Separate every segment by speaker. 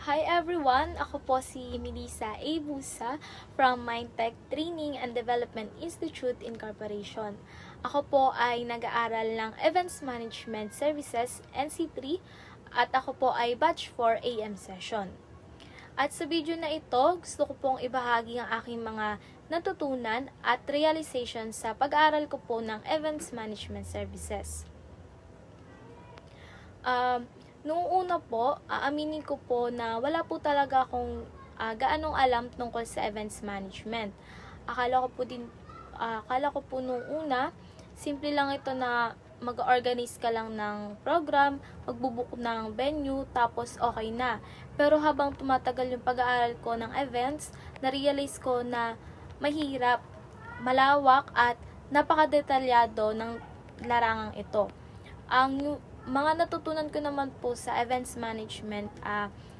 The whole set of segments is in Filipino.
Speaker 1: Hi everyone! Ako po si Melissa A. Busa from Mindtech Training and Development Institute Incorporation. Ako po ay nag-aaral ng Events Management Services NC3 at ako po ay batch 4 AM session. At sa video na ito, gusto ko pong ibahagi ang aking mga natutunan at realization sa pag-aaral ko po ng Events Management Services. Noong una po, aaminin ko po na wala po talaga akong gaanong alam tungkol sa events management. Akala ko po noong una, simple lang ito na mag-organize ka lang ng program, magbubook ng venue, tapos okay na. Pero habang tumatagal yung pag-aaral ko ng events, na-realize ko na mahirap, malawak at napakadetalyado ng larangang ito. Ang mga natutunan ko naman po sa events management,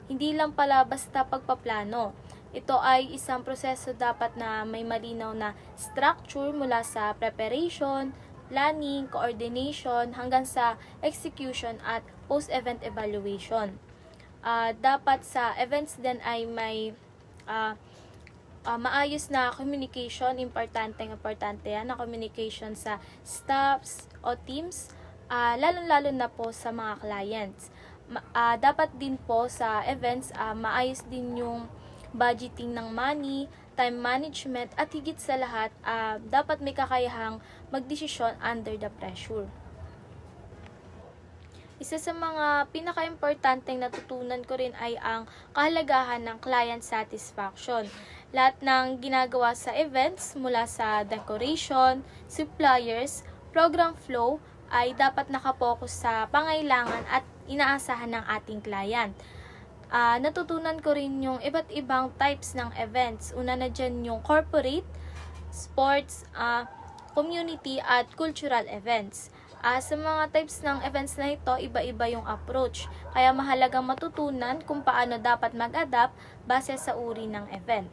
Speaker 1: hindi lang pala basta pagpaplano. Ito ay isang proseso dapat na may malinaw na structure mula sa preparation, planning, coordination, hanggang sa execution at post-event evaluation. Dapat sa events din ay may maayos na communication, importante yan na communication sa staffs o teams, lalo-lalo na po sa mga clients. Dapat din po sa events, maayos din yung budgeting ng money, time management, at higit sa lahat, dapat may kakayahang magdesisyon under the pressure. Isa sa mga pinaka-importanteng natutunan ko rin ay ang kahalagahan ng client satisfaction. Lahat ng ginagawa sa events, mula sa decoration, suppliers, program flow, ay dapat nakapokus sa pangailangan at inaasahan ng ating client. Natutunan ko rin yung iba't ibang types ng events. Una na dyan yung corporate, sports, community at cultural events. Sa mga types ng events na ito, iba-iba yung approach. Kaya mahalagang matutunan kung paano dapat mag-adapt base sa uri ng event.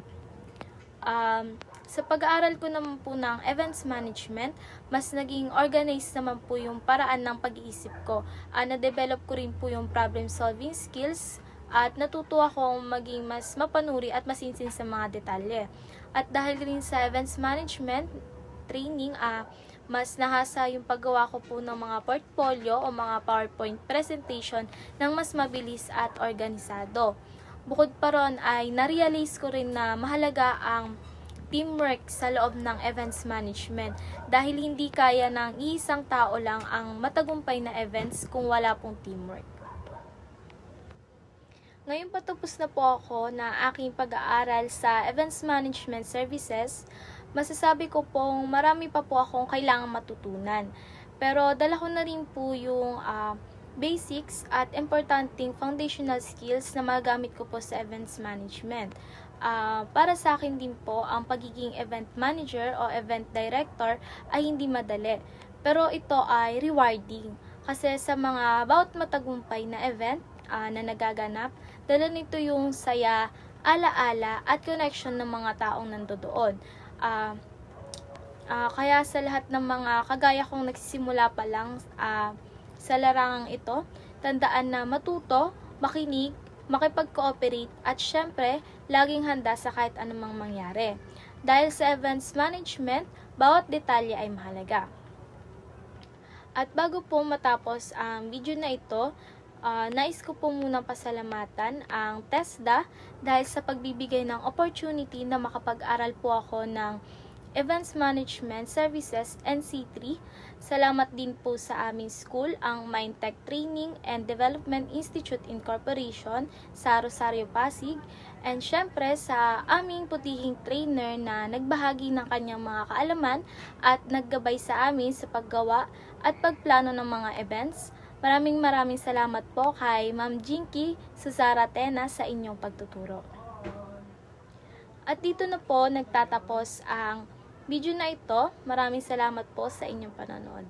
Speaker 1: Sa pag-aaral ko naman po ng events management, mas naging organized naman po yung paraan ng pag-iisip ko. Na-develop ko rin po yung problem solving skills at natuto akong maging mas mapanuri at masinsin sa mga detalye. At dahil rin sa events management training, mas nahasa yung paggawa ko po ng mga portfolio o mga PowerPoint presentation ng mas mabilis at organisado. Bukod pa ron ay na-realize ko rin na mahalaga ang teamwork sa loob ng events management dahil hindi kaya ng iisang tao lang ang matagumpay na events kung wala pong teamwork. Ngayon patapos na po ako na aking pag-aaral sa Events Management Services, masasabi ko pong marami pa po akong kailangang matutunan. Pero dala ko na rin po yung basics at importanteng foundational skills na magagamit ko po sa events management. Para sa akin din po, ang pagiging event manager o event director ay hindi madali. Pero ito ay rewarding. Kasi sa mga bawat matagumpay na event na nagaganap, dala nito yung saya, alaala at connection ng mga taong nandoon. Kaya sa lahat ng mga kagaya kong nagsisimula pa lang sa larangang ito, tandaan na matuto, makinig, makipag-cooperate at syempre, laging handa sa kahit anumang mangyari. Dahil sa events management, bawat detalye ay mahalaga. At bago po matapos ang video na ito, nais ko po munang pasalamatan ang TESDA dahil sa pagbibigay ng opportunity na makapag-aral po ako ng Events Management Services NC3. Salamat din po sa aming school, ang Mindtech Training and Development Institute Incorporation sa Rosario, Pasig. And syempre sa aming putihing trainer na nagbahagi ng kanyang mga kaalaman at naggabay sa amin sa paggawa at pagplano ng mga events. Maraming salamat po kay Ma'am Jinky Susaratena sa inyong pagtuturo. At dito na po nagtatapos ang video na ito. Maraming salamat po sa inyong panonood.